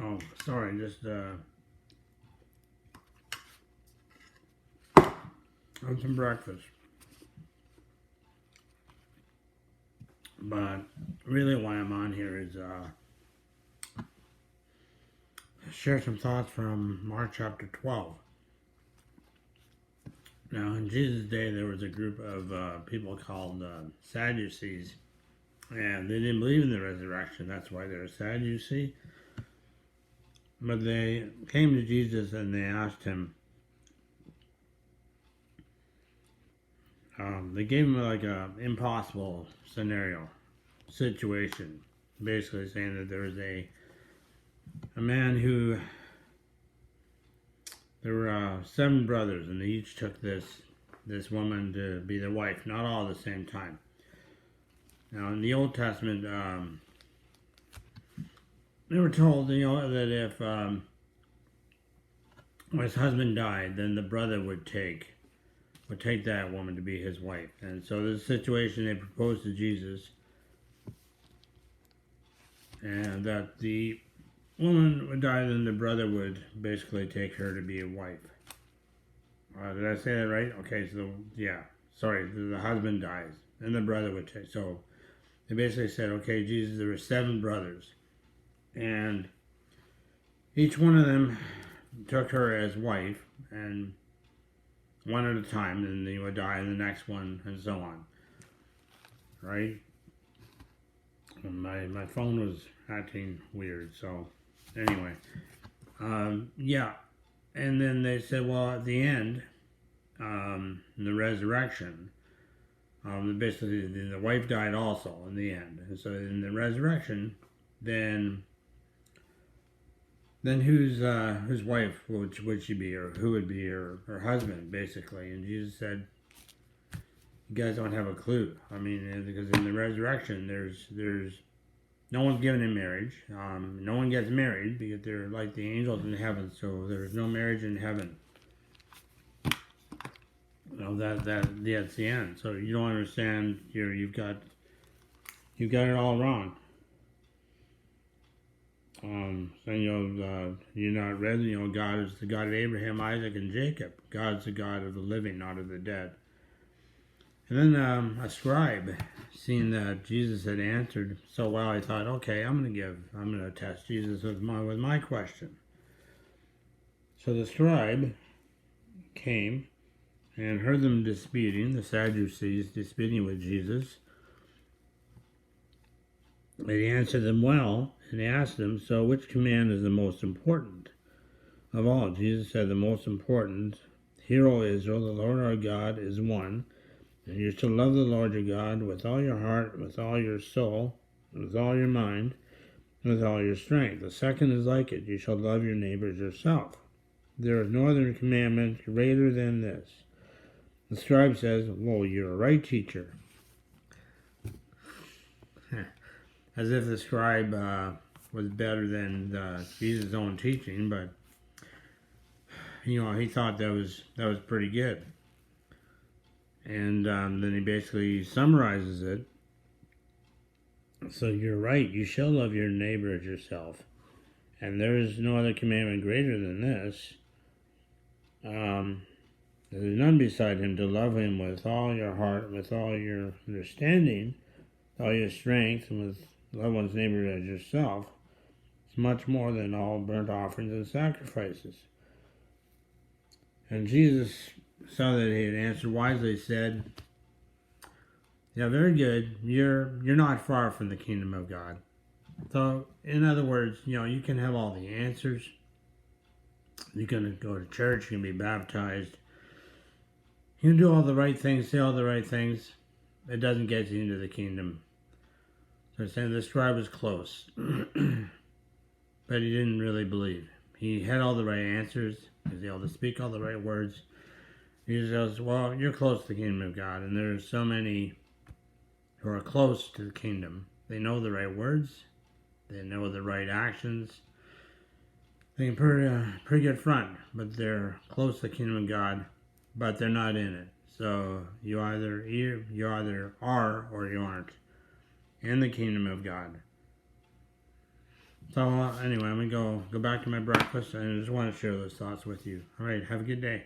Oh, sorry, just on some breakfast. But really, why I'm on here is share some thoughts from Mark chapter 12. Now, in Jesus' day, there was a group of people called Sadducees, and they didn't believe in the resurrection. That's why they're Sadducees. But they came to Jesus and they asked him. They gave him like a impossible scenario, situation, basically saying that there was a man who there were 7 brothers, and they each took this woman to be their wife, not all at the same time. Now, in the Old Testament, they were told, that if his husband died, then the brother would take that woman to be his wife. And so this situation, they proposed to Jesus, and that the woman would die, then the brother would basically take her to be a wife. Did I say that right? Okay, so yeah, sorry, the husband dies, and the brother would take. So they basically said, okay, Jesus, there were 7 brothers, and each one of them took her as wife, and one at a time, and they would die, and the next one, and so on. Right? My phone was acting weird, so anyway. Yeah. And then they said, well, at the end, the resurrection, basically the wife died also in the end. And so in the resurrection, then whose wife would she be, or who would be her husband, basically? And Jesus said, you guys don't have a clue. I mean, because in the resurrection, there's no one's given in marriage. No one gets married because they're like the angels in heaven. So there's no marriage in heaven. That's the end. So you don't understand. You've got it all wrong. You're not ready. God is the God of Abraham, Isaac, and Jacob. God's the God of the living, not of the dead. And then a scribe, seeing that Jesus had answered so well, I thought, okay, I'm going to test Jesus with my question. So the scribe came and heard them disputing, the Sadducees disputing with Jesus. And he answered them well, and he asked them, so which command is the most important of all? Jesus said, the most important, Hear, O Israel, the Lord our God is one, and you shall love the Lord your God with all your heart, with all your soul, with all your mind, and with all your strength. The second is like it, you shall love your neighbor as yourself. There is no other commandment greater than this. The scribe says, well, you're a right teacher. As if the scribe was better than Jesus' own teaching, but he thought that was pretty good. And then he basically summarizes it. So you're right, you shall love your neighbor as yourself. And there is no other commandment greater than this. There is none beside him, to love him with all your heart, with all your understanding, with all your strength, and with love one's neighbor as yourself. It's much more than all burnt offerings and sacrifices. And Jesus saw that he had answered wisely, said, yeah, very good. You're not far from the kingdom of God. So, in other words, you can have all the answers. You can go to church, you can be baptized. You can do all the right things, say all the right things. It doesn't get you into the kingdom. So it's saying the scribe was close. But he didn't really believe. He had all the right answers. He was able to speak all the right words. He says, well, you're close to the kingdom of God. And there's so many who are close to the kingdom. They know the right words. They know the right actions. They can put a pretty good front, but they're close to the kingdom of God, but they're not in it. So you either are or you aren't in the kingdom of God. So anyway, I'm gonna go back to my breakfast, and I just want to share those thoughts with you. All right, have a good day.